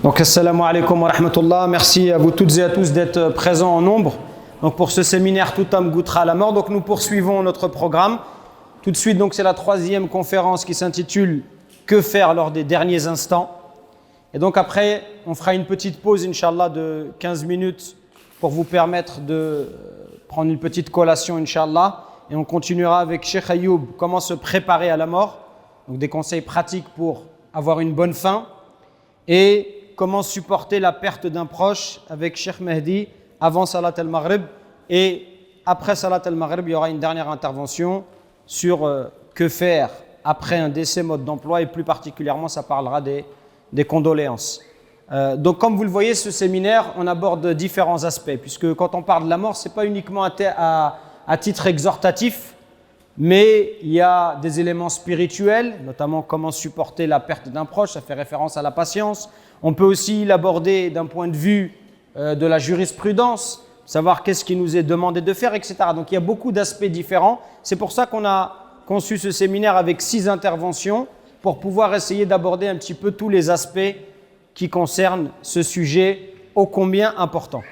Donc, assalamu alaikum wa rahmatullah. Merci à vous toutes et à tous d'être présents en nombre. Donc, pour ce séminaire, tout homme goûtera à la mort. Donc, nous poursuivons notre programme. Tout de suite, donc, c'est la troisième conférence qui s'intitule « Que faire lors des derniers instants ?» Et donc, après, on fera une petite pause, Inch'Allah, de 15 minutes pour vous permettre de prendre une petite collation, Inch'Allah. Et on continuera avec Cheikh Ayoub, comment se préparer à la mort. Donc, des conseils pratiques pour avoir une bonne fin. Et comment supporter la perte d'un proche avec Cheikh Mehdi avant Salat al-Maghrib. Et après Salat al-Maghrib, il y aura une dernière intervention sur que faire après un décès, mode d'emploi, et plus particulièrement, ça parlera des condoléances. Donc, comme vous le voyez, ce séminaire, on aborde différents aspects, puisque quand on parle de la mort, ce n'est pas uniquement à titre exhortatif, mais il y a des éléments spirituels, notamment comment supporter la perte d'un proche, ça fait référence à la patience. On peut aussi l'aborder d'un point de vue de la jurisprudence, savoir qu'est-ce qui nous est demandé de faire, etc. Donc il y a beaucoup d'aspects différents. C'est pour ça qu'on a conçu ce séminaire avec 6 interventions pour pouvoir essayer d'aborder un petit peu tous les aspects qui concernent ce sujet ô combien important.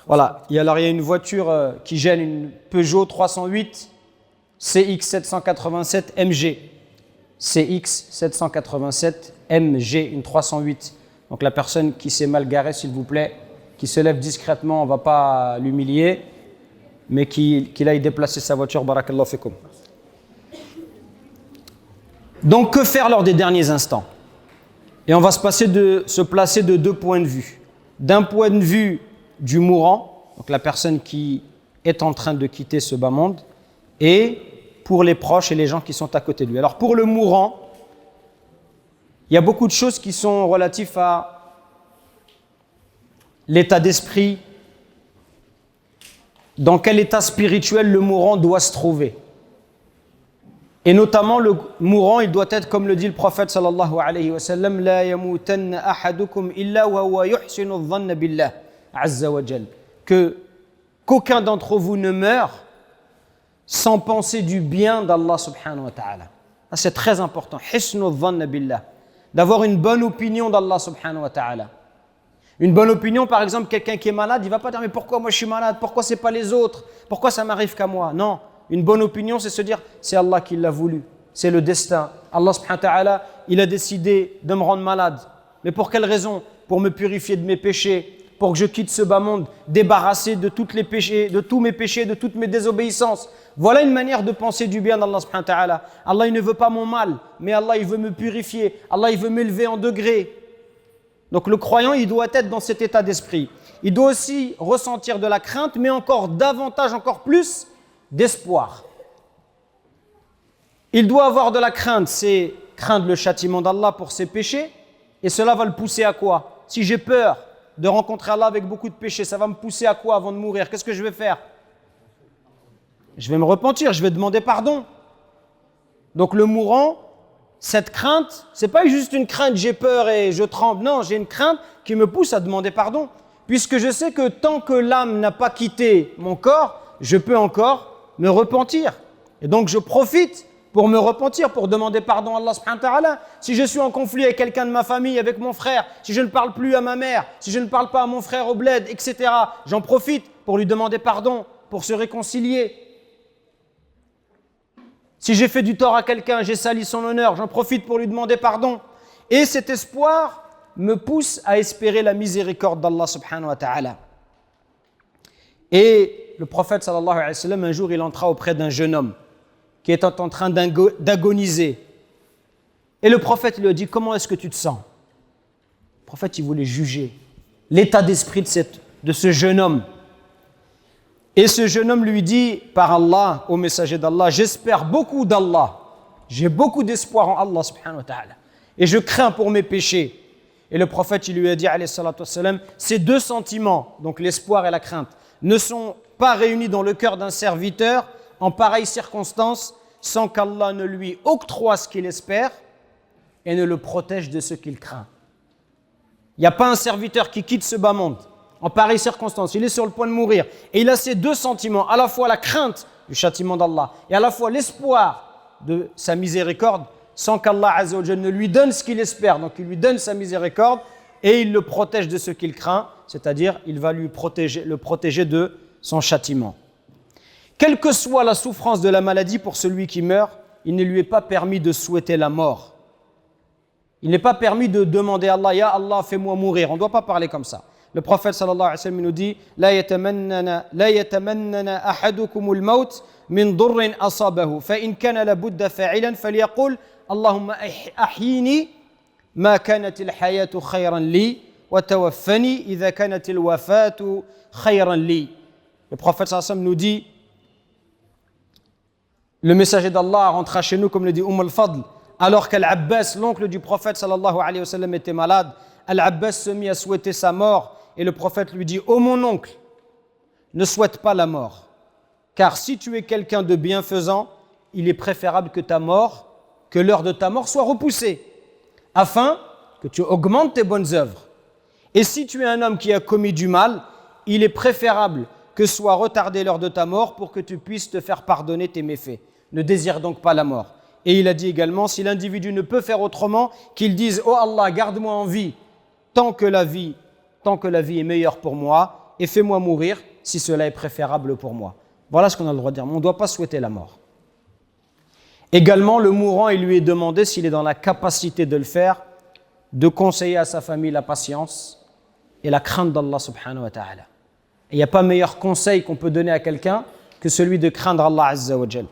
Voilà, il y a une voiture qui gêne, une Peugeot 308 CX 787 MG. CX 787 MG, une 308. Donc la personne qui s'est mal garée, s'il vous plaît, qui se lève discrètement, on ne va pas l'humilier, mais qu'il aille déplacer sa voiture, barakallahu fikum. Donc que faire lors des derniers instants? Et on va se placer de 2 points de vue. D'un point de vue du mourant, donc la personne qui est en train de quitter ce bas monde, et pour les proches et les gens qui sont à côté de lui. Alors pour le mourant, il y a beaucoup de choses qui sont relatives à l'état d'esprit, dans quel état spirituel le mourant doit se trouver. Et notamment le mourant, il doit être, comme le dit le prophète sallallahu alayhi wa sallam, la yamutanna ahadukum illa wa huwa yuhsinu adh-dhanna billah azza wa jal, qu'aucun d'entre vous ne meurt sans penser du bien d'Allah subhanahu wa ta'ala. C'est très important, hisnu adh-dhanna billah, d'avoir une bonne opinion d'Allah subhanahu wa ta'ala. Une bonne opinion, par exemple, quelqu'un qui est malade, il ne va pas dire mais pourquoi moi je suis malade, pourquoi c'est pas les autres, pourquoi ça m'arrive qu'à moi. Non, une bonne opinion, c'est se dire c'est Allah qui l'a voulu, c'est le destin. Allah subhanahu wa ta'ala, il a décidé de me rendre malade. Mais pour quelle raison? Pour me purifier de mes péchés, pour que je quitte ce bas monde, débarrassé de tous mes péchés, de toutes mes désobéissances. Voilà une manière de penser du bien d'Allah subhanahu wa ta'ala. Allah, il ne veut pas mon mal, mais Allah, il veut me purifier. Allah, il veut m'élever en degrés. Donc le croyant, il doit être dans cet état d'esprit. Il doit aussi ressentir de la crainte, mais encore davantage, encore plus, d'espoir. Il doit avoir de la crainte, c'est craindre le châtiment d'Allah pour ses péchés, et cela va le pousser à quoi? Si j'ai peur de rencontrer Allah avec beaucoup de péchés, ça va me pousser à quoi avant de mourir? Qu'est-ce que je vais faire? Je vais me repentir, je vais demander pardon. Donc le mourant, cette crainte, c'est pas juste une crainte, j'ai peur et je tremble. Non, j'ai une crainte qui me pousse à demander pardon. Puisque je sais que tant que l'âme n'a pas quitté mon corps, je peux encore me repentir. Et donc je profite pour me repentir, pour demander pardon à Allah subhanahu wa ta'ala. Si je suis en conflit avec quelqu'un de ma famille, avec mon frère, si je ne parle plus à ma mère, si je ne parle pas à mon frère au bled, etc., j'en profite pour lui demander pardon, pour se réconcilier. Si j'ai fait du tort à quelqu'un, j'ai sali son honneur, j'en profite pour lui demander pardon. Et cet espoir me pousse à espérer la miséricorde d'Allah subhanahu wa ta'ala. Et le prophète sallallahu alayhi wa sallam, un jour, il entra auprès d'un jeune homme qui était en train d'agoniser. Et le prophète lui a dit, comment est-ce que tu te sens? Le prophète, il voulait juger l'état d'esprit de ce jeune homme. Et ce jeune homme lui dit, par Allah, au messager d'Allah, j'espère beaucoup d'Allah. J'ai beaucoup d'espoir en Allah subhanahu wa ta'ala. Et je crains pour mes péchés. Et le prophète, il lui a dit, alayhi salatu wassalam, ces 2 sentiments, donc l'espoir et la crainte, ne sont pas réunis dans le cœur d'un serviteur en pareille circonstance, sans qu'Allah ne lui octroie ce qu'il espère et ne le protège de ce qu'il craint. Il n'y a pas un serviteur qui quitte ce bas monde en pareille circonstance, il est sur le point de mourir et il a ces 2 sentiments, à la fois la crainte du châtiment d'Allah et à la fois l'espoir de sa miséricorde, sans qu'Allah Azza wa Jal ne lui donne ce qu'il espère. Donc il lui donne sa miséricorde et il le protège de ce qu'il craint, c'est-à-dire il va le protéger de son châtiment. Quelle que soit la souffrance de la maladie pour celui qui meurt, il ne lui est pas permis de souhaiter la mort. Il n'est pas permis de demander à Allah, « Ya Allah, fais-moi mourir ». On ne doit pas parler comme ça. Le prophète sallallahu alayhi wa sallam nous dit « La yatamannana ahadukumul maut min durrin asabahu, fa in kana la budda fa'ilan falyaqul Allahumma ahyini ma kanatil hayatu khayran li wa tawaffani idha kanatil wafatu khayran li ». Le prophète sallallahu alayhi wa sallam nous dit le messager d'Allah rentra chez nous, comme le dit al-Fadl, alors qu'Al-Abbas, l'oncle du prophète sallallahu alayhi wa sallam, était malade. Al-Abbas se mit à souhaiter sa mort et le prophète lui dit « Ô mon oncle, ne souhaite pas la mort, car si tu es quelqu'un de bienfaisant, il est préférable que l'heure de ta mort soit repoussée, afin que tu augmentes tes bonnes œuvres. Et si tu es un homme qui a commis du mal, il est préférable que soit retardée l'heure de ta mort pour que tu puisses te faire pardonner tes méfaits. Ne désire donc pas la mort. » Et il a dit également, si l'individu ne peut faire autrement, qu'il dise « Oh Allah, garde-moi en vie, tant que la vie est meilleure pour moi, et fais-moi mourir si cela est préférable pour moi. » Voilà ce qu'on a le droit de dire, mais on ne doit pas souhaiter la mort. Également, le mourant, il lui est demandé, s'il est dans la capacité de le faire, de conseiller à sa famille la patience et la crainte d'Allah subhanahu wa ta'ala. Et il n'y a pas meilleur conseil qu'on peut donner à quelqu'un que celui de craindre Allah azza wa jal.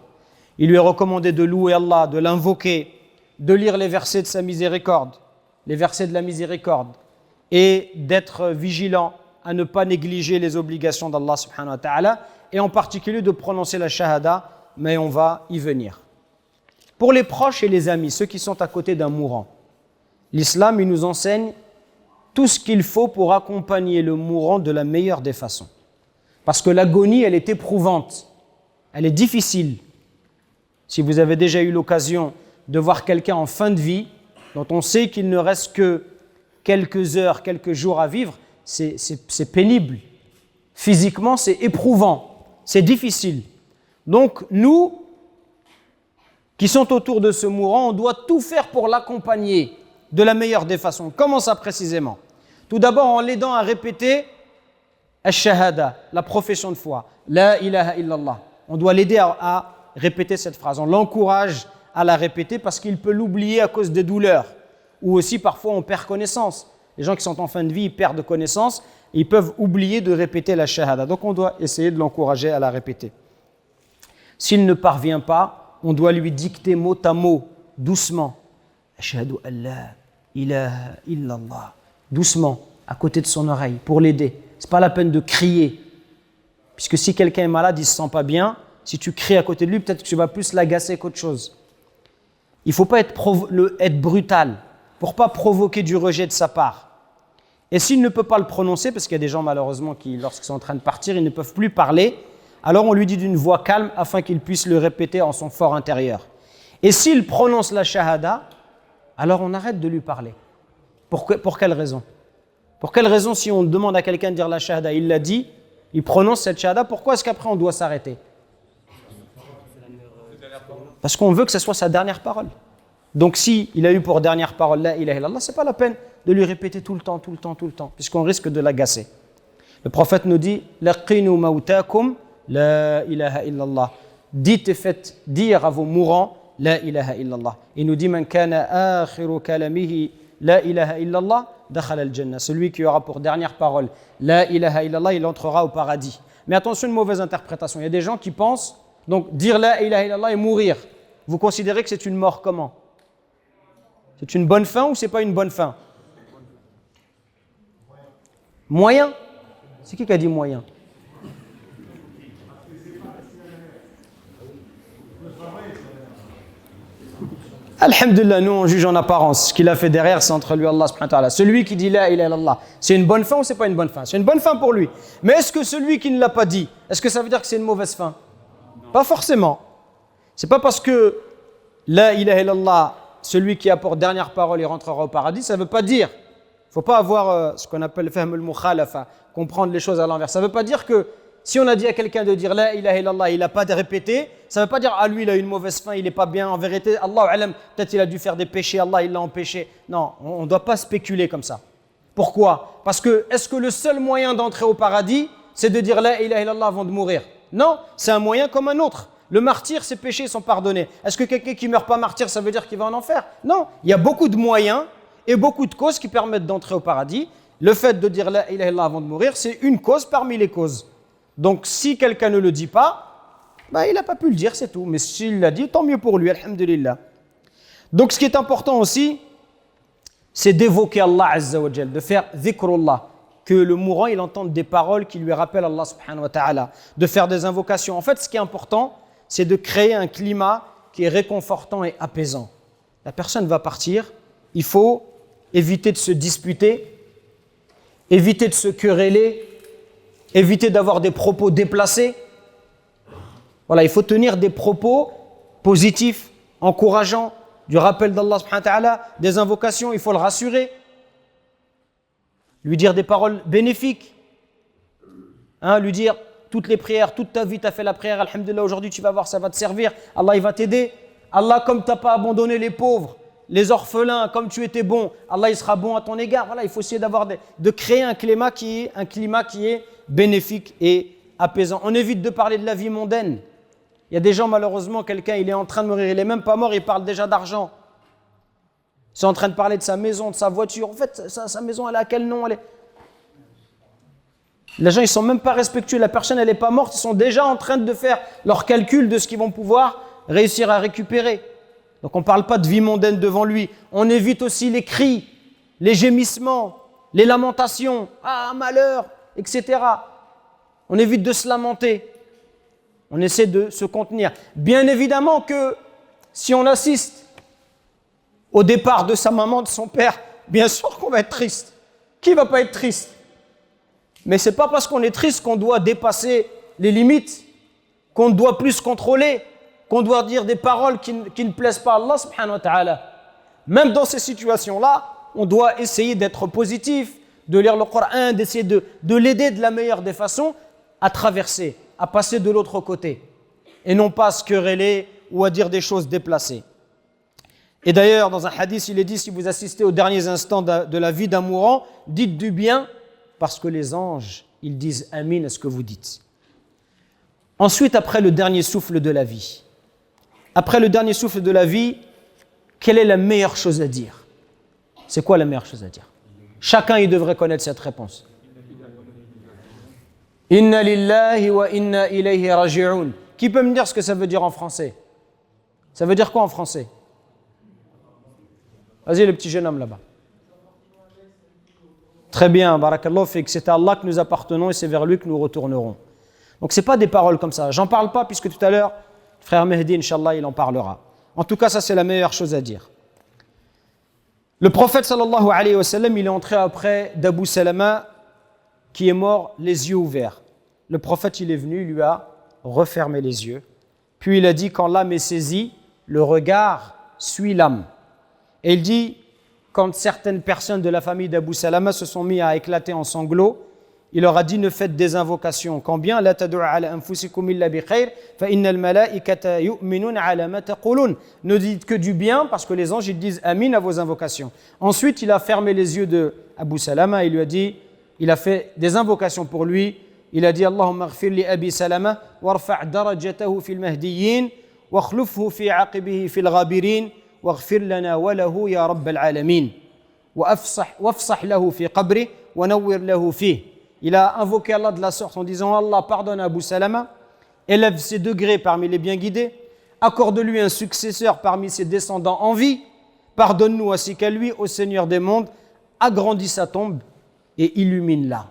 Il lui est recommandé de louer Allah, de l'invoquer, de lire les versets de sa miséricorde, les versets de la miséricorde, et d'être vigilant à ne pas négliger les obligations d'Allah subhanahu wa ta'ala, et en particulier de prononcer la shahada, mais on va y venir. Pour les proches et les amis, ceux qui sont à côté d'un mourant, l'islam, il nous enseigne tout ce qu'il faut pour accompagner le mourant de la meilleure des façons. Parce que l'agonie, elle est éprouvante, elle est difficile. Si vous avez déjà eu l'occasion de voir quelqu'un en fin de vie, dont on sait qu'il ne reste que quelques heures, quelques jours à vivre, c'est pénible. Physiquement, c'est éprouvant, c'est difficile. Donc, nous, qui sont autour de ce mourant, on doit tout faire pour l'accompagner de la meilleure des façons. Comment ça précisément? Tout d'abord en l'aidant à répéter Ash-Shahada, la profession de foi, La ilaha illallah. On doit l'aider à répéter cette phrase. On l'encourage à la répéter parce qu'il peut l'oublier à cause des douleurs. Ou aussi parfois on perd connaissance. Les gens qui sont en fin de vie, ils perdent connaissance et ils peuvent oublier de répéter la Shahada. Donc on doit essayer de l'encourager à la répéter. S'il ne parvient pas, on doit lui dicter mot à mot, doucement. Ashhadu an la ilaha illallah. Doucement, à côté de son oreille, pour l'aider. Ce n'est pas la peine de crier. Puisque si quelqu'un est malade, il ne se sent pas bien, si tu cries à côté de lui, peut-être que tu vas plus l'agacer qu'autre chose. Il ne faut pas être brutal, pour ne pas provoquer du rejet de sa part. Et s'il ne peut pas le prononcer, parce qu'il y a des gens malheureusement qui, lorsqu'ils sont en train de partir, ils ne peuvent plus parler, alors on lui dit d'une voix calme afin qu'il puisse le répéter en son fort intérieur. Et s'il prononce la shahada, alors on arrête de lui parler. Pour quelle raison? Pour quelle raison, si on demande à quelqu'un de dire la shahada, il l'a dit, il prononce cette shahada, pourquoi est-ce qu'après on doit s'arrêter? Parce qu'on veut que ce soit sa dernière parole. Donc si il a eu pour dernière parole la ilaha illallah, ce n'est pas la peine de lui répéter tout le temps, puisqu'on risque de l'agacer. Le prophète nous dit laqinu mautakum la ilaha illallah. Dites et faites dire à vos mourants la ilaha illallah. Il nous dit man kana akhiru kalamihi la ilaha illallah dakhala al-jannah. Celui qui aura pour dernière parole la ilaha illallah, il entrera au paradis. Mais attention, une mauvaise interprétation. Il y a des gens qui pensent donc dire la ilaha illallah et mourir. Vous considérez que c'est une mort comment? C'est une bonne fin ou c'est pas une bonne fin? Moyen? C'est qui a dit moyen? Alhamdulillah, nous on juge en apparence. Ce qu'il a fait derrière, c'est entre lui et Allah subhanahu wa ta'ala. Celui qui dit la ilaha illallah, c'est une bonne fin ou c'est pas une bonne fin? C'est une bonne fin pour lui. Mais est-ce que celui qui ne l'a pas dit, est-ce que ça veut dire que c'est une mauvaise fin? Pas forcément. C'est pas parce que la ilaha illallah, celui qui a pour dernière parole, il rentrera au paradis, ça veut pas dire. Il ne faut pas avoir ce qu'on appelle fahm al-mukhalafa, comprendre les choses à l'envers. Ça ne veut pas dire que si on a dit à quelqu'un de dire la ilaha illallah, il n'a pas de répéter, ça ne veut pas dire, ah lui il a une mauvaise fin, il n'est pas bien, en vérité, Allah alam, peut-être il a dû faire des péchés, Allah il l'a empêché. Non, on ne doit pas spéculer comme ça. Pourquoi? Parce que, est-ce que le seul moyen d'entrer au paradis, c'est de dire la ilaha illallah avant de mourir? Non, c'est un moyen comme un autre. Le martyr, ses péchés sont pardonnés. Est-ce que quelqu'un qui ne meurt pas martyr, ça veut dire qu'il va en enfer? Non, il y a beaucoup de moyens et beaucoup de causes qui permettent d'entrer au paradis. Le fait de dire la ilaha illallah avant de mourir, c'est une cause parmi les causes. Donc, si quelqu'un ne le dit pas, bah, il n'a pas pu le dire, c'est tout. Mais s'il l'a dit, tant mieux pour lui, alhamdulillah. Donc, ce qui est important aussi, c'est d'évoquer Allah Azza wa Jal, de faire dhikrullah, que le mourant, il entende des paroles qui lui rappellent Allah subhanahu wa ta'ala, de faire des invocations. En fait, ce qui est important, c'est de créer un climat qui est réconfortant et apaisant. La personne va partir, il faut éviter de se disputer, éviter de se quereller, éviter d'avoir des propos déplacés. Voilà, il faut tenir des propos positifs, encourageants, du rappel d'Allah subhanahu wa ta'ala, des invocations, il faut le rassurer, lui dire des paroles bénéfiques, lui dire toutes les prières, toute ta vie tu as fait la prière, alhamdulillah, aujourd'hui tu vas voir, ça va te servir, Allah il va t'aider. Allah, comme tu n'as pas abandonné les pauvres, les orphelins, comme tu étais bon, Allah il sera bon à ton égard. Voilà, il faut essayer de créer un climat qui est bénéfique et apaisant. On évite de parler de la vie mondaine. Il y a des gens, malheureusement, quelqu'un il est en train de mourir, il n'est même pas mort, il parle déjà d'argent. C'est en train de parler de sa maison, de sa voiture. En fait, sa maison, elle a quel nom? Les gens, ils ne sont même pas respectueux. La personne, elle n'est pas morte. Ils sont déjà en train de faire leur calcul de ce qu'ils vont pouvoir réussir à récupérer. Donc, on ne parle pas de vie mondaine devant lui. On évite aussi les cris, les gémissements, les lamentations. Ah, malheur, etc. On évite de se lamenter. On essaie de se contenir. Bien évidemment que si on assiste au départ de sa maman, de son père, bien sûr qu'on va être triste. Qui ne va pas être triste? Mais ce n'est pas parce qu'on est triste qu'on doit dépasser les limites, qu'on doit plus contrôler, qu'on doit dire des paroles qui ne plaisent pas à Allah subhanahu wa ta'ala. Même dans ces situations-là, on doit essayer d'être positif, de lire le Coran, d'essayer de l'aider de la meilleure des façons à traverser, à passer de l'autre côté. Et non pas à se quereller ou à dire des choses déplacées. Et d'ailleurs, dans un hadith, il est dit, si vous assistez aux derniers instants de la vie d'un mourant, dites du bien, parce que les anges, ils disent Amin à ce que vous dites. Ensuite, après le dernier souffle de la vie, quelle est la meilleure chose à dire? C'est quoi la meilleure chose à dire? Chacun, il devrait connaître cette réponse. Inna lillahi wa inna ilayhi raji'un. Qui peut me dire ce que ça veut dire en français? Ça veut dire quoi en français? Vas-y, le petit jeune homme là-bas. Très bien, barakallahu fik, c'est à Allah que nous appartenons et c'est vers lui que nous retournerons. Donc ce n'est pas des paroles comme ça. J'en parle pas puisque tout à l'heure, frère Mehdi, Inch'Allah, il en parlera. En tout cas, ça c'est la meilleure chose à dire. Le prophète sallallahu alayhi wa sallam, il est entré auprès d'Abu Salama qui est mort les yeux ouverts. Le prophète, il est venu, il lui a refermé les yeux. Puis il a dit, quand l'âme est saisie, le regard suit l'âme. Et il dit, quand certaines personnes de la famille d'Abu Salama se sont mis à éclater en sanglots, il leur a dit, ne faites des invocations. Quand bien, la tad'u ala anfusikum illa bi khair, fa innal malaikata yu'minun ala ma taqulun. Ne dites que du bien, parce que les anges ils disent amin à vos invocations. Ensuite, il a fermé les yeux de Abu Salama, il lui a dit, il a fait des invocations pour lui. Il a dit, Allahumma ighfir li Abi Salama, warfa' darajatahu fil mahdiyyin, wa akhlufhu fi aqibihi fil ghabirin. واغفر لنا وله يا رب العالمين وافصح له في قبره ونور له فيه. Il a invoqué Allah de la sorte en disant Allah pardonne à Abu Salama, élève ses degrés parmi les bien guidés, accorde-lui un successeur parmi ses descendants en vie, pardonne-nous ainsi qu'à lui, au Seigneur des mondes, agrandis sa tombe et illumine-la.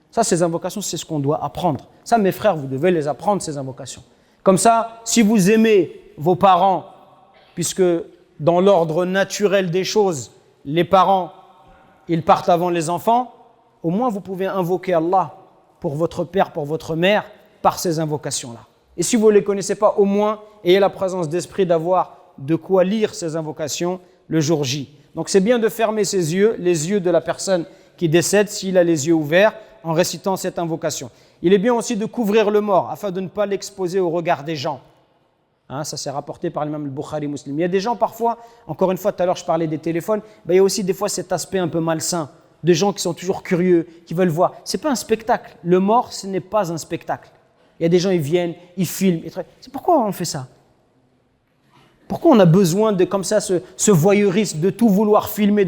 Ça, ces invocations, c'est ce qu'on doit apprendre. Ça, mes frères, vous devez les apprendre, ces invocations. Comme ça, si vous aimez vos parents, puisque dans l'ordre naturel des choses, les parents, ils partent avant les enfants, au moins vous pouvez invoquer Allah pour votre père, pour votre mère, par ces invocations-là. Et si vous ne les connaissez pas, au moins, ayez la présence d'esprit d'avoir de quoi lire ces invocations le jour J. Donc c'est bien de fermer ses yeux, les yeux de la personne qui décède, s'il a les yeux ouverts, en récitant cette invocation. Il est bien aussi de couvrir le mort afin de ne pas l'exposer au regard des gens. Hein, ça c'est rapporté par l'imam al-Bukhari Muslim. Il y a des gens parfois, encore une fois tout à l'heure je parlais des téléphones, il y a aussi des fois cet aspect un peu malsain, de gens qui sont toujours curieux, qui veulent voir. Ce n'est pas un spectacle. Le mort, ce n'est pas un spectacle. Il y a des gens, ils viennent, ils filment. C'est pourquoi on fait ça? Pourquoi on a besoin de comme ça ce voyeurisme, de tout vouloir filmer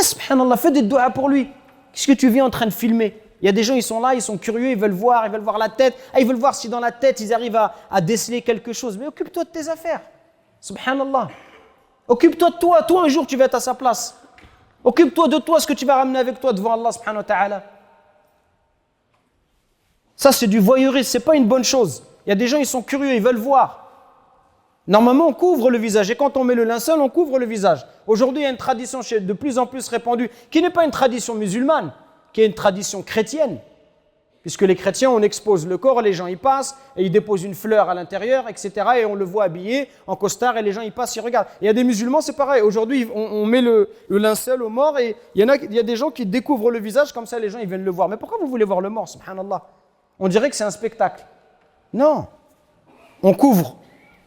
subhanallah, fais des doigts pour lui. Qu'est-ce que tu viens en train de filmer? Il y a des gens, ils sont là, ils sont curieux, ils veulent voir la tête. Ils veulent voir si dans la tête, ils arrivent à déceler quelque chose. Mais occupe-toi de tes affaires. Subhanallah. Occupe-toi de toi. Toi, un jour, tu vas être à sa place. Occupe-toi de toi, ce que tu vas ramener avec toi devant Allah subhanahu wa ta'ala. Ça, c'est du voyeurisme, ce n'est pas une bonne chose. Il y a des gens, ils sont curieux, ils veulent voir. Normalement, on couvre le visage. Et quand on met le linceul, on couvre le visage. Aujourd'hui, il y a une tradition de plus en plus répandue, qui n'est pas une tradition musulmane, qui est une tradition chrétienne. Puisque les chrétiens, on expose le corps, les gens y passent, et ils déposent une fleur à l'intérieur, etc. Et on le voit habillé, en costard, et les gens y passent, ils regardent. Il y a des musulmans, c'est pareil. Aujourd'hui, on met le linceul au mort, et il y a des gens qui découvrent le visage, comme ça les gens ils viennent le voir. Mais pourquoi vous voulez voir le mort, subhanallah? On dirait que c'est un spectacle. Non. On couvre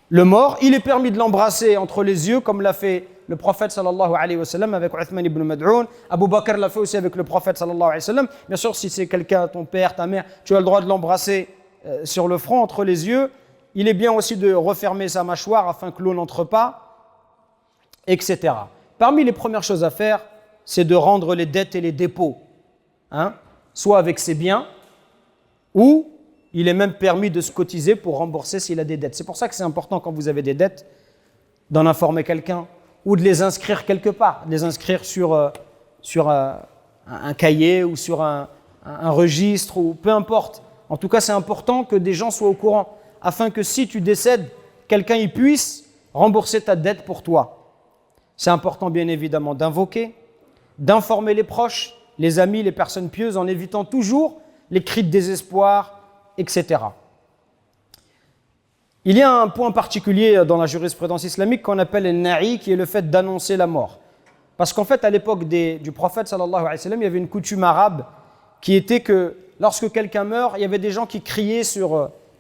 le mort. Il est permis de l'embrasser entre les yeux, comme l'a fait le prophète sallallahu alayhi wa sallam avec Uthman ibn Mad'oun. Abu Bakr l'a fait aussi avec le prophète sallallahu alayhi wa sallam. Bien sûr, si c'est quelqu'un, ton père, ta mère, tu as le droit de l'embrasser sur le front, entre les yeux. Il est bien aussi de refermer sa mâchoire afin que l'eau n'entre pas, etc. Parmi les premières choses à faire, c'est de rendre les dettes et les dépôts. Soit avec ses biens, ou il est même permis de se cotiser pour rembourser s'il a des dettes. C'est pour ça que c'est important quand vous avez des dettes d'en informer quelqu'un ou de les inscrire quelque part, de les inscrire sur un cahier ou sur un registre ou peu importe. En tout cas, c'est important que des gens soient au courant afin que si tu décèdes, quelqu'un y puisse rembourser ta dette pour toi. C'est important bien évidemment d'invoquer, d'informer les proches, les amis, les personnes pieuses en évitant toujours les cris de désespoir, etc. Il y a un point particulier dans la jurisprudence islamique qu'on appelle le na'i, qui est le fait d'annoncer la mort. Parce qu'en fait, à l'époque du prophète sallallahu alayhi wa sallam, il y avait une coutume arabe qui était que lorsque quelqu'un meurt, il y avait des gens qui criaient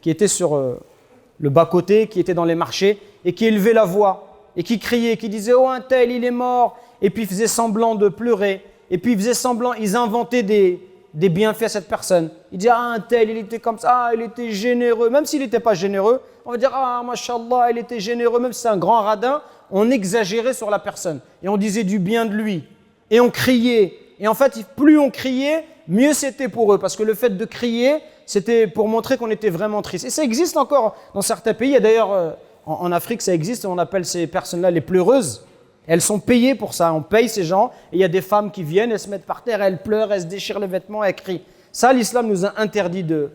qui étaient sur le bas-côté, qui étaient dans les marchés, et qui élevaient la voix, et qui criaient, qui disaient « Oh, un tel, il est mort !» Et puis ils faisaient semblant de pleurer, et puis ils inventaient des bienfaits à cette personne. Ils disaient « Ah, un tel, il était comme ça, il était généreux. » Même s'il n'était pas généreux, on va dire « Ah, mashallah, il était généreux. » Même si c'est un grand radin, on exagérait sur la personne. Et on disait du bien de lui. Et on criait. Et en fait, plus on criait, mieux c'était pour eux. Parce que le fait de crier, c'était pour montrer qu'on était vraiment triste. Et ça existe encore dans certains pays. Et d'ailleurs, en Afrique, ça existe. On appelle ces personnes-là les pleureuses. Elles sont payées pour ça, on paye ces gens, et il y a des femmes qui viennent, elles se mettent par terre, elles pleurent, elles se déchirent les vêtements, elles crient. Ça, l'islam nous a interdit de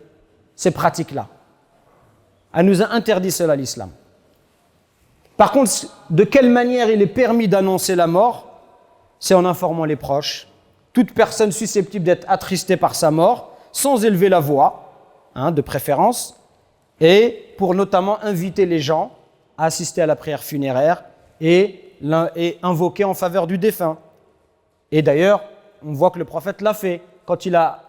ces pratiques-là. Elle nous a interdit cela, l'islam. Par contre, de quelle manière il est permis d'annoncer la mort? C'est en informant les proches. Toute personne susceptible d'être attristée par sa mort, sans élever la voix, de préférence, et pour notamment inviter les gens à assister à la prière funéraire et invoquer en faveur du défunt. Et d'ailleurs, on voit que le prophète l'a fait. Quand il a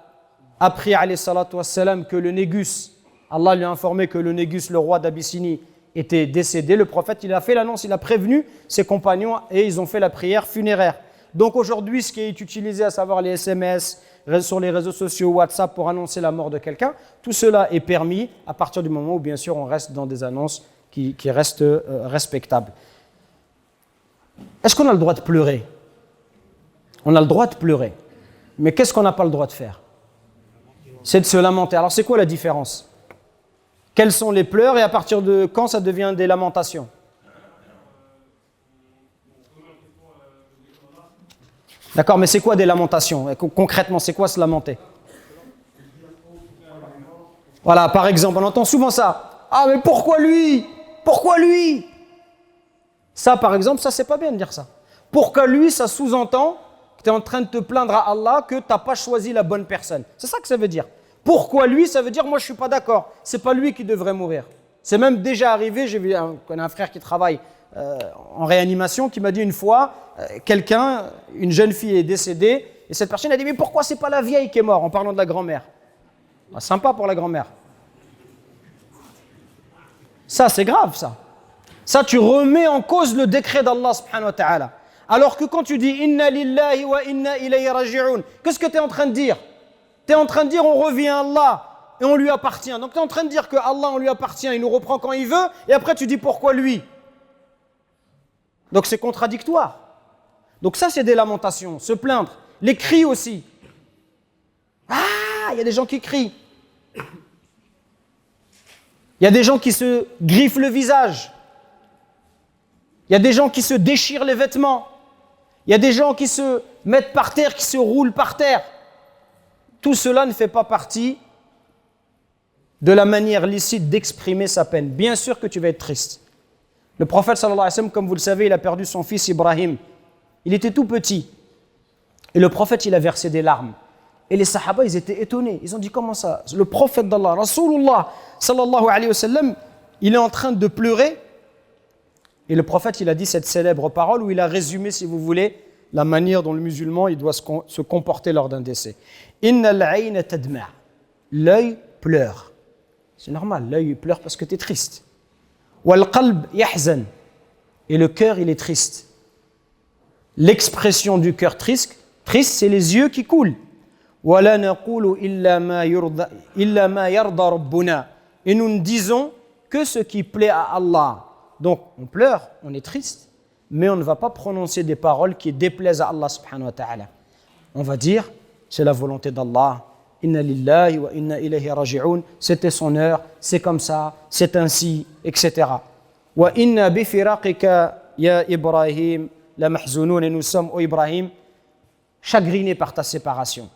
appris, alayhi salatu wassalam, que le Négus, Allah lui a informé que le Négus, le roi d'Abyssinie, était décédé, le prophète, il a fait l'annonce, il a prévenu ses compagnons et ils ont fait la prière funéraire. Donc aujourd'hui, ce qui est utilisé, à savoir les SMS, sur les réseaux sociaux, WhatsApp, pour annoncer la mort de quelqu'un, tout cela est permis à partir du moment où, bien sûr, on reste dans des annonces qui restent respectables. Est-ce qu'on a le droit de pleurer? On a le droit de pleurer. Mais qu'est-ce qu'on n'a pas le droit de faire? C'est de se lamenter. Alors c'est quoi la différence? Quels sont les pleurs et à partir de quand ça devient des lamentations? D'accord, mais c'est quoi des lamentations? Concrètement, c'est quoi se lamenter? Voilà, par exemple, on entend souvent ça. Ah, mais pourquoi lui? Pourquoi lui? Ça, par exemple, ça, c'est pas bien de dire ça. Pourquoi lui, ça sous-entend que tu es en train de te plaindre à Allah que tu n'as pas choisi la bonne personne. C'est ça que ça veut dire. Pourquoi lui, ça veut dire moi, je ne suis pas d'accord. Ce n'est pas lui qui devrait mourir. C'est même déjà arrivé, j'ai vu un frère qui travaille en réanimation qui m'a dit une fois, une jeune fille est décédée Et cette personne a dit, mais pourquoi c'est pas la vieille qui est morte en parlant de la grand-mère? Ah, sympa pour la grand-mère. Ça, c'est grave, ça. Ça, tu remets en cause le décret d'Allah subhanahu wa ta'ala. Alors que quand tu dis « Inna lillahi wa inna ilayhi raji'un », qu'est-ce que tu es en train de dire? Tu es en train de dire on revient à Allah et on lui appartient. Donc tu es en train de dire que Allah on lui appartient, il nous reprend quand il veut, et après tu dis pourquoi lui? Donc c'est contradictoire. Donc ça c'est des lamentations, se plaindre. Les cris aussi. Ah, il y a des gens qui crient. Il y a des gens qui se griffent le visage. Il y a des gens qui se déchirent les vêtements. Il y a des gens qui se mettent par terre, qui se roulent par terre. Tout cela ne fait pas partie de la manière licite d'exprimer sa peine. Bien sûr que tu vas être triste. Le prophète sallallahu alayhi wa sallam, comme vous le savez, il a perdu son fils Ibrahim. Il était tout petit. Et le prophète, il a versé des larmes. Et les sahaba, ils étaient étonnés. Ils ont dit, comment ça? Le prophète d'Allah, Rasulullah sallallahu alayhi wa sallam, il est en train de pleurer. Et le prophète, il a dit cette célèbre parole où il a résumé, si vous voulez, la manière dont le musulman il doit se comporter lors d'un décès. Innal ayna tadma'. L'œil pleure. C'est normal, l'œil pleure parce que tu es triste. Wal qalb yahzan. Et le cœur, il est triste. L'expression du cœur triste, c'est les yeux qui coulent. Wala naqulu illa ma yarda rabbuna. Et nous ne disons que ce qui plaît à Allah. Donc, on pleure, on est triste, mais on ne va pas prononcer des paroles qui déplaisent à Allah subhanahu wa ta'ala. On va dire, c'est la volonté d'Allah. Inna lillahi wa inna ilayhi raji'un. C'était son heure, c'est comme ça, c'est ainsi, etc. Wa inna bi firaqika ya Ibrahim la mahzunun. Et nous sommes, ô Ibrahim, chagrinés par ta séparation.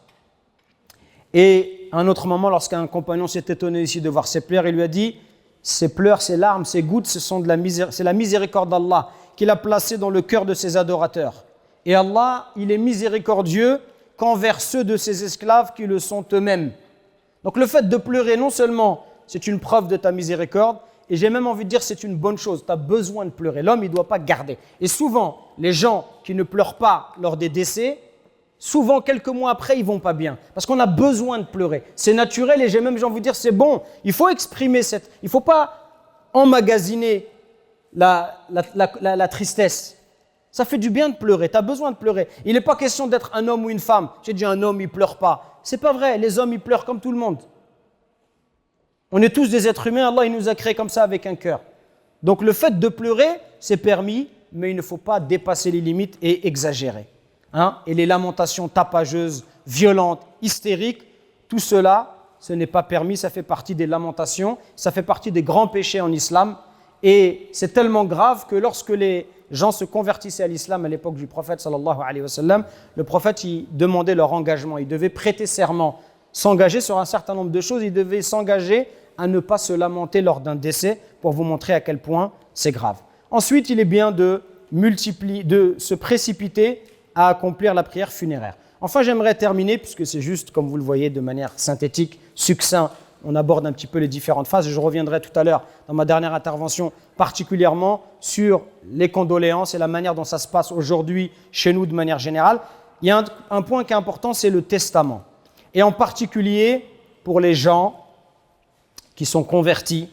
Et à un autre moment, lorsqu'un compagnon s'est étonné ici de voir ses pleurs, il lui a dit, ces pleurs, ces larmes, ces gouttes, c'est la miséricorde d'Allah qu'il a placée dans le cœur de ses adorateurs. Et Allah, il est miséricordieux qu'envers ceux de ses esclaves qui le sont eux-mêmes. Donc le fait de pleurer, non seulement c'est une preuve de ta miséricorde, et j'ai même envie de dire c'est une bonne chose, tu as besoin de pleurer. L'homme, il ne doit pas garder. Et souvent, les gens qui ne pleurent pas lors des décès, souvent, quelques mois après, ils ne vont pas bien. Parce qu'on a besoin de pleurer. C'est naturel et j'ai même envie de dire, c'est bon. Il faut exprimer cette... Il ne faut pas emmagasiner la tristesse. Ça fait du bien de pleurer. Tu as besoin de pleurer. Il n'est pas question d'être un homme ou une femme. J'ai dit un homme, il ne pleure pas. Ce n'est pas vrai. Les hommes, ils pleurent comme tout le monde. On est tous des êtres humains. Allah, il nous a créés comme ça avec un cœur. Donc, le fait de pleurer, c'est permis, mais il ne faut pas dépasser les limites et exagérer. Et les lamentations tapageuses, violentes, hystériques, tout cela, ce n'est pas permis, ça fait partie des lamentations, ça fait partie des grands péchés en islam. Et c'est tellement grave que lorsque les gens se convertissaient à l'islam à l'époque du prophète sallallahu alayhi wa sallam, le prophète il demandait leur engagement, il devait prêter serment, s'engager sur un certain nombre de choses, il devait s'engager à ne pas se lamenter lors d'un décès pour vous montrer à quel point c'est grave. Ensuite, il est bien de se précipiter à accomplir la prière funéraire. Enfin, j'aimerais terminer, puisque c'est juste, comme vous le voyez, de manière synthétique, succinct, on aborde un petit peu les différentes phases, et je reviendrai tout à l'heure dans ma dernière intervention, particulièrement sur les condoléances et la manière dont ça se passe aujourd'hui chez nous de manière générale. Il y a un point qui est important, c'est le testament. Et en particulier pour les gens qui sont convertis,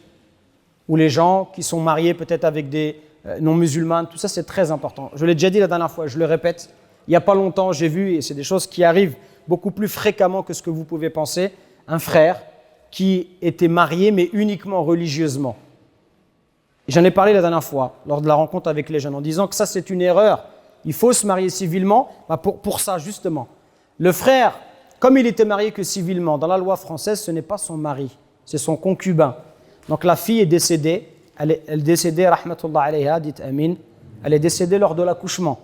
ou les gens qui sont mariés peut-être avec des non-musulmanes, tout ça c'est très important. Je l'ai déjà dit la dernière fois, je le répète, il n'y a pas longtemps, j'ai vu, et c'est des choses qui arrivent beaucoup plus fréquemment que ce que vous pouvez penser, un frère qui était marié, mais uniquement religieusement. J'en ai parlé la dernière fois, lors de la rencontre avec les jeunes, en disant que ça, c'est une erreur. Il faut se marier civilement, pour ça, justement. Le frère, comme il était marié que civilement, dans la loi française, ce n'est pas son mari, c'est son concubin. Donc la fille est décédée, elle est décédée, rahmatullah alayha, dites amin, elle est décédée lors de l'accouchement.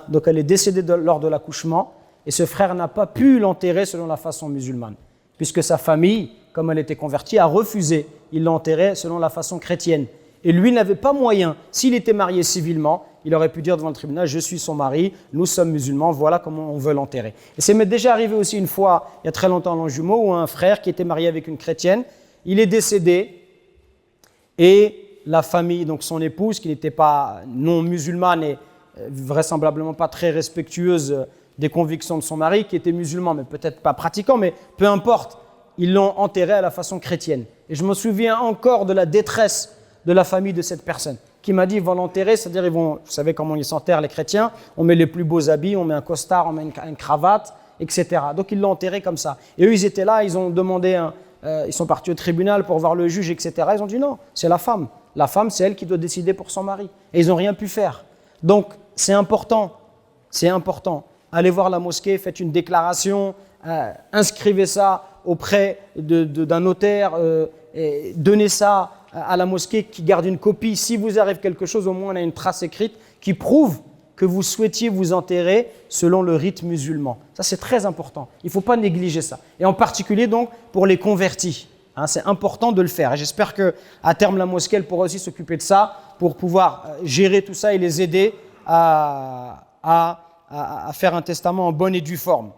Donc elle est décédée lors de l'accouchement et ce frère n'a pas pu l'enterrer selon la façon musulmane puisque sa famille, comme elle était convertie, a refusé. Il l'a enterré selon la façon chrétienne. Et lui n'avait pas moyen, s'il était marié civilement, il aurait pu dire devant le tribunal, je suis son mari, nous sommes musulmans, voilà comment on veut l'enterrer. Et c'est déjà arrivé aussi une fois, il y a très longtemps en Longjumeau, où un frère qui était marié avec une chrétienne, il est décédé et la famille, donc son épouse, qui n'était pas non musulmane et vraisemblablement pas très respectueuse des convictions de son mari, qui était musulman, mais peut-être pas pratiquant, mais peu importe, ils l'ont enterré à la façon chrétienne. Et je me souviens encore de la détresse de la famille de cette personne, qui m'a dit, ils vont l'enterrer, c'est-à-dire, vous savez comment ils s'enterrent les chrétiens, on met les plus beaux habits, on met un costard, on met une cravate, etc. Donc ils l'ont enterré comme ça. Et eux, ils étaient là, ils ont demandé, ils sont partis au tribunal pour voir le juge, etc. Ils ont dit non, c'est la femme. La femme, c'est elle qui doit décider pour son mari. Et ils n'ont rien pu faire. Donc c'est important. Allez voir la mosquée, faites une déclaration, inscrivez ça auprès d'un notaire, et donnez ça à la mosquée qui garde une copie. Si vous arrive quelque chose, au moins on a une trace écrite qui prouve que vous souhaitiez vous enterrer selon le rite musulman. Ça, c'est très important. Il ne faut pas négliger ça. Et en particulier, donc, pour les convertis. C'est important de le faire. Et j'espère qu'à terme, la mosquée, elle pourra aussi s'occuper de ça pour pouvoir gérer tout ça et les aider à faire un testament en bonne et due forme.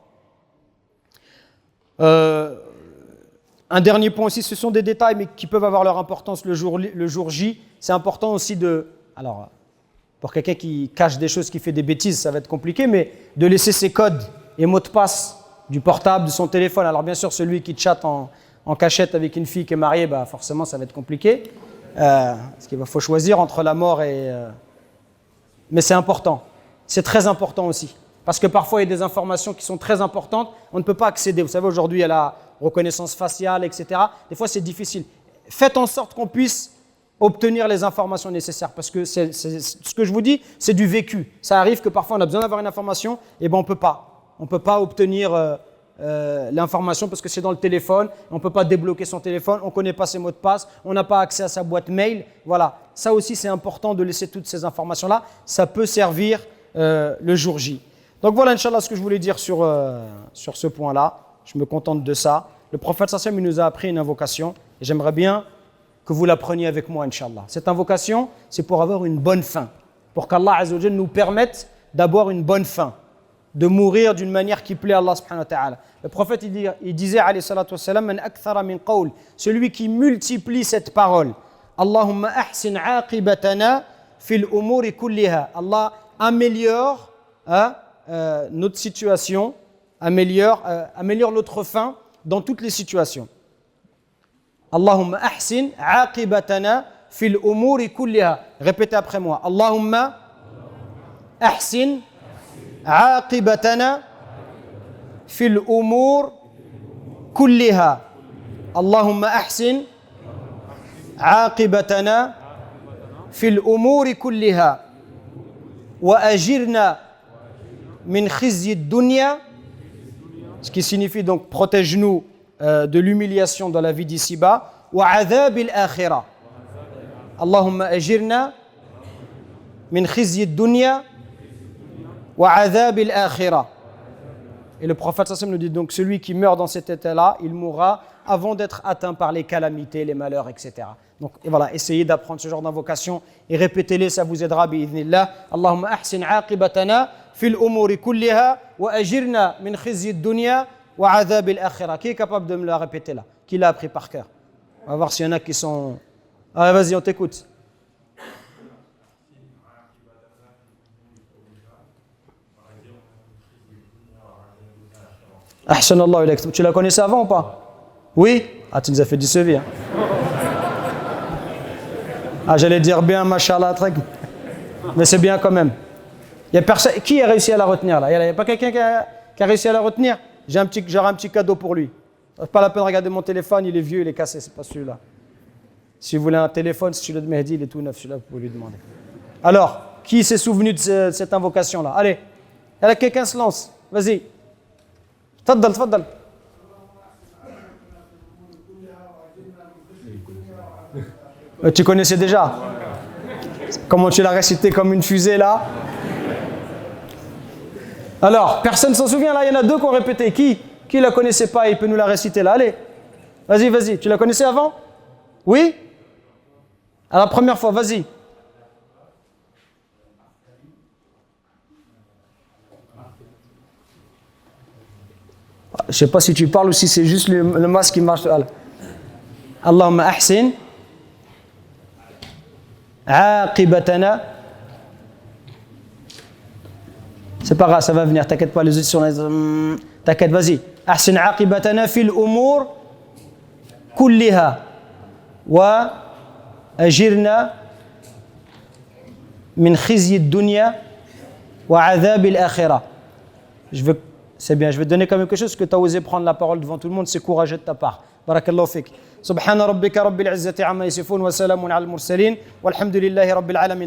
Un dernier point aussi, ce sont des détails, mais qui peuvent avoir leur importance le jour J. C'est important aussi alors, pour quelqu'un qui cache des choses, qui fait des bêtises, ça va être compliqué, mais de laisser ses codes et mots de passe du portable, de son téléphone. Alors bien sûr, celui qui chatte en cachette avec une fille qui est mariée, forcément, ça va être compliqué. Parce qu'il faut choisir entre la mort et... Mais c'est important. C'est très important aussi. Parce que parfois, il y a des informations qui sont très importantes, on ne peut pas accéder. Vous savez, aujourd'hui, il y a la reconnaissance faciale, etc. Des fois, c'est difficile. Faites en sorte qu'on puisse obtenir les informations nécessaires. Parce que ce que je vous dis, c'est du vécu. Ça arrive que parfois, on a besoin d'avoir une information, et on ne peut pas. On ne peut pas obtenir l'information parce que c'est dans le téléphone. On ne peut pas débloquer son téléphone, on ne connaît pas ses mots de passe, on n'a pas accès à sa boîte mail. Voilà. Ça aussi, c'est important de laisser toutes ces informations-là. Ça peut servir le jour J. Donc voilà, Inch'Allah, ce que je voulais dire sur ce point-là. Je me contente de ça. Le prophète sallam, il nous a appris une invocation et j'aimerais bien que vous la preniez avec moi, Inch'Allah. Cette invocation, c'est pour avoir une bonne fin, pour qu'Allah Azza wa Jalla nous permette d'avoir une bonne fin, de mourir d'une manière qui plaît à Allah subhanahu wa ta'ala. Le prophète, il disait, alayhi salatu wassalam, man akthara min qawl, celui qui multiplie cette parole, Allahumma ahsin aqibatana fil umuri kulliha. Allah améliore notre situation, améliore notre fin dans toutes les situations. Allahumma ahsin aqibatana fil umuri kulliha. Répétez après moi. Allahumma ahsin aqibatana fil umur kulliha. Allahumma ahsin aqibatana fil umuri kulliha. Wa ajirna min khizyi dunya, ce qui signifie donc protège-nous de l'humiliation dans la vie d'ici-bas, wa adhabil akhirah. Allahumma ajirna min khizyi dunya wa adhabil akhirah. Et le prophète sallam nous dit donc celui qui meurt dans cet état-là, il mourra avant d'être atteint par les calamités, les malheurs, etc. Donc et voilà, essayez d'apprendre ce genre d'invocation et répétez-les, ça vous aidera bi'idhnillah. Allahumma ahsin aqibatana fil umuri kulliha wa ajirna min khizyi dunya wa adhabil akhirah. Qui est capable de me la répéter là? Qui l'a appris par cœur? On va voir s'il y en a qui sont... Ah, vas-y, on t'écoute. Ahsanallahu ilayk. Tu la connaissais avant ou pas? Oui? Ah, tu nous as fait du suivi. Hein. Ah, j'allais dire bien, mashallah, mais c'est bien quand même. Il y a personne... Qui a réussi à la retenir là? Il n'y a pas quelqu'un qui a réussi à la retenir? J'aurai un petit cadeau pour lui. Pas la peine de regarder mon téléphone, il est vieux, il est cassé, c'est pas celui-là. Si vous voulez un téléphone, c'est celui-là de Mehdi, il est tout neuf, celui-là, vous pouvez lui demander. Alors, qui s'est souvenu de cette invocation-là? Allez, quelqu'un se lance, vas-y. Tfaddal, tfaddal. Tu connaissais déjà? Comment tu l'as récité comme une fusée là? Alors, personne ne s'en souvient là, il y en a deux qui ont répété. Qui la connaissait pas et il peut nous la réciter là? Allez, vas-y. Tu la connaissais avant? Oui? À la première fois, vas-y. Je ne sais pas si tu parles ou si c'est juste le masque qui marche. Allahumma ahsin aqibatana. C'est pas grave, ça va venir, t'inquiète pas, les autres sont là. T'inquiète, vas-y. Ahsin aqibatana fil umur kulliha wa ajirna min khizyi ad-dunya wa adhab al-akhirah. C'est bien, je vais te donner quand même quelque chose que tu as osé prendre la parole devant tout le monde, c'est courageux de ta part. Barakallahu fik. Subhana rabbika rabbil izzati amma yasifun wa salamun ala al-mursalin walhamdulillahi rabbil alamin.